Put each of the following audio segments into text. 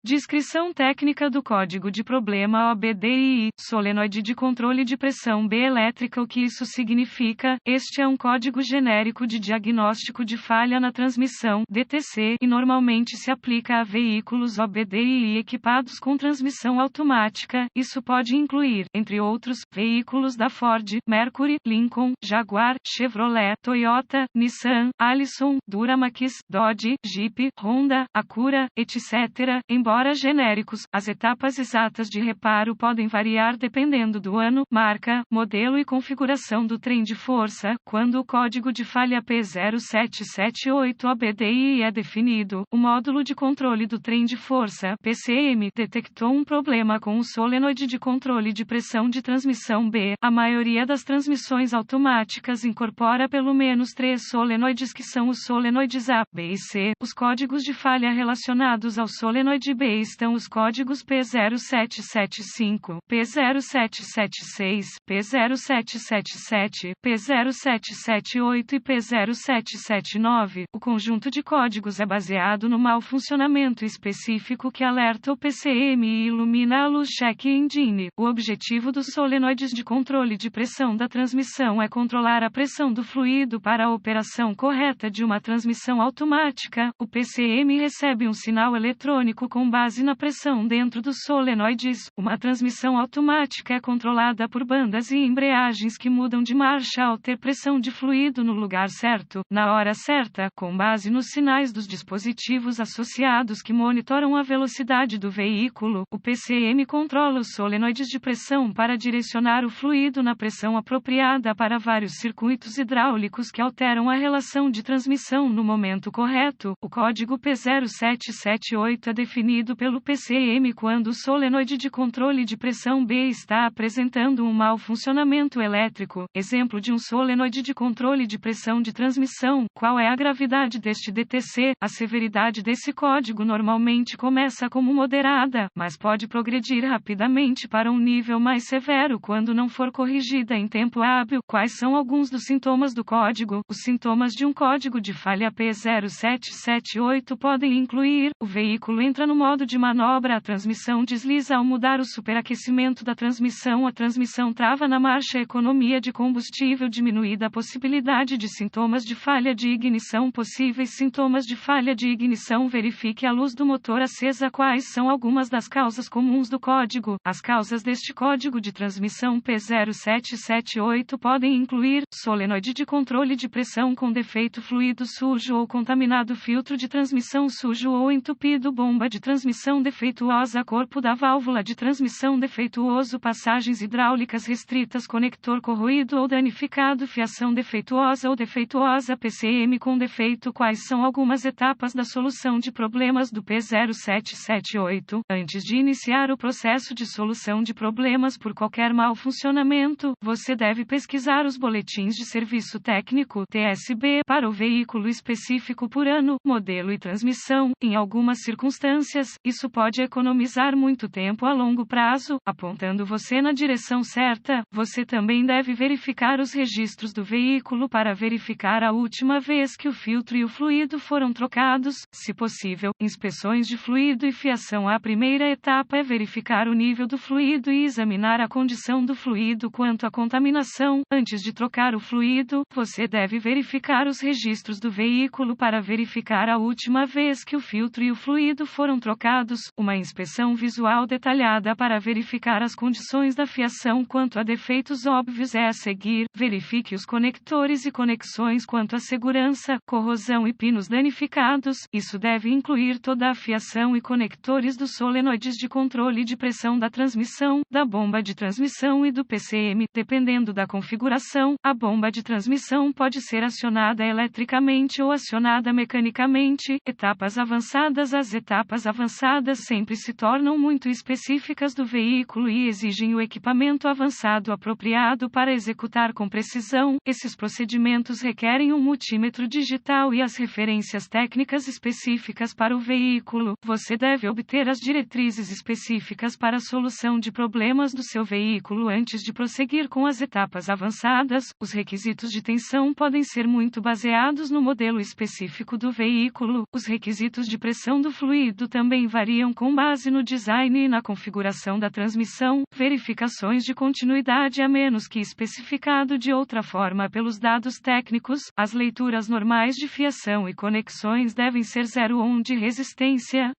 Descrição técnica do código de problema OBDII, solenoide de controle de pressão B elétrica. O que isso significa? Este é um código genérico de diagnóstico de falha na transmissão, DTC, e normalmente se aplica a veículos OBDII equipados com transmissão automática. Isso pode incluir, entre outros, veículos da Ford, Mercury, Lincoln, Jaguar, Chevrolet, Toyota, Nissan, Allison, Duramax, Dodge, Jeep, Honda, Acura, etc. Embora genéricos, as etapas exatas de reparo podem variar dependendo do ano, marca, modelo e configuração do trem de força. Quando o código de falha P0778 OBDII é definido, o módulo de controle do trem de força, PCM, detectou um problema com o solenoide de controle de pressão de transmissão B. A maioria das transmissões automáticas incorpora pelo menos 3 solenoides, que são os solenoides A, B e C. Os códigos de falha relacionados ao solenoide B estão os códigos P0775, P0776, P0777, P0778 e P0779. O conjunto de códigos é baseado no mau funcionamento específico que alerta o PCM e ilumina a luz check engine. O objetivo dos solenoides de controle de pressão da transmissão é controlar a pressão do fluido para a operação correta de uma transmissão automática. O PCM recebe um sinal eletrônico com base na pressão dentro dos solenoides. Uma transmissão automática é controlada por bandas e embreagens que mudam de marcha ao ter pressão de fluido no lugar certo, na hora certa, com base nos sinais dos dispositivos associados que monitoram a velocidade do veículo. O PCM controla os solenoides de pressão para direcionar o fluido na pressão apropriada para vários circuitos hidráulicos que alteram a relação de transmissão no momento correto. O código P0778 é definido pelo PCM quando o solenoide de controle de pressão B está apresentando um mau funcionamento elétrico. Exemplo de um solenoide de controle de pressão de transmissão. Qual é a gravidade deste DTC? A severidade desse código normalmente começa como moderada, mas pode progredir rapidamente para um nível mais severo quando não for corrigida em tempo hábil. Quais são alguns dos sintomas do código? Os sintomas de um código de falha P0778 podem incluir: o veículo entra no modo de manobra, a transmissão desliza ao mudar o superaquecimento da transmissão, a transmissão trava na marcha, economia de combustível diminuída, possibilidade de sintomas de falha de ignição, possíveis sintomas de falha de ignição, verifique a luz do motor acesa. Quais são algumas das causas comuns do código? As causas deste código de transmissão P0778 podem incluir: solenoide de controle de pressão com defeito, fluido sujo ou contaminado, filtro de transmissão sujo ou entupido, bomba de transmissão defeituosa, corpo da válvula de transmissão defeituoso, passagens hidráulicas restritas, conector corroído ou danificado, fiação defeituosa ou defeituosa, PCM com defeito. Quais são algumas etapas da solução de problemas do P0778? Antes de iniciar o processo de solução de problemas por qualquer mau funcionamento, você deve pesquisar os boletins de serviço técnico (TSB) para o veículo específico por ano, modelo e transmissão. Em algumas circunstâncias, isso pode economizar muito tempo a longo prazo, apontando você na direção certa. Você também deve verificar os registros do veículo para verificar a última vez que o filtro e o fluido foram trocados, se possível. Inspeções de fluido e fiação. A primeira etapa é verificar o nível do fluido e examinar a condição do fluido quanto à contaminação. Antes de trocar o fluido, você deve verificar os registros do veículo para verificar a última vez que o filtro e o fluido foram trocados. Uma inspeção visual detalhada para verificar as condições da fiação quanto a defeitos óbvios é a seguir. Verifique os conectores e conexões quanto à segurança, corrosão e pinos danificados. Isso deve incluir toda a fiação e conectores dos solenoides de controle de pressão da transmissão, da bomba de transmissão e do PCM. Dependendo da configuração, a bomba de transmissão pode ser acionada eletricamente ou acionada mecanicamente. Etapas avançadas. As etapas avançadas sempre se tornam muito específicas do veículo e exigem o equipamento avançado apropriado para executar com precisão. Esses procedimentos requerem um multímetro digital e as referências técnicas específicas para o veículo. Você deve obter as diretrizes específicas para a solução de problemas do seu veículo antes de prosseguir com as etapas avançadas. Os requisitos de tensão podem ser muito baseados no modelo específico do veículo. Os requisitos de pressão do fluido também também variam com base no design e na configuração da transmissão, verificações de continuidade a menos que especificado de outra forma pelos dados técnicos, as leituras normais de fiação e conexões devem ser 0 ohm de resistência.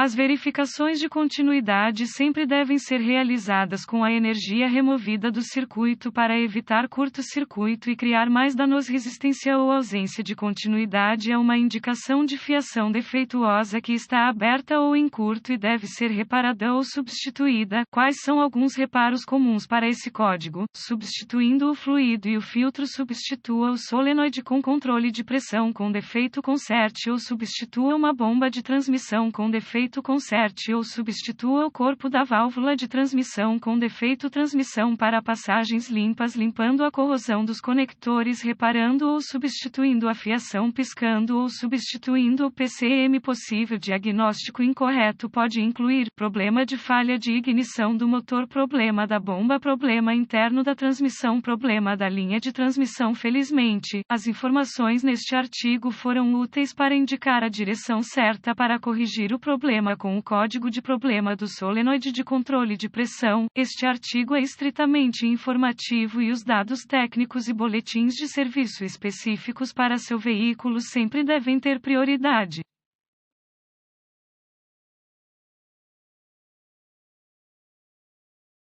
As verificações de continuidade sempre devem ser realizadas com a energia removida do circuito para evitar curto-circuito e criar mais danos. Resistência ou ausência de continuidade é uma indicação de fiação defeituosa que está aberta ou em curto e deve ser reparada ou substituída. Quais são alguns reparos comuns para esse código? Substituindo o fluido e o filtro, substitua o solenoide com controle de pressão com defeito, conserte ou substitua uma bomba de transmissão com defeito, conserte ou substitua o corpo da válvula de transmissão com defeito, transmissão para passagens limpas, limpando a corrosão dos conectores, reparando ou substituindo a fiação, piscando ou substituindo o PCM. Possível diagnóstico incorreto pode incluir problema de falha de ignição do motor, problema da bomba, problema interno da transmissão, problema da linha de transmissão. Felizmente, as informações neste artigo foram úteis para indicar a direção certa para corrigir o problema com o código de problema do solenoide de controle de pressão. Este artigo é estritamente informativo e os dados técnicos e boletins de serviço específicos para seu veículo sempre devem ter prioridade.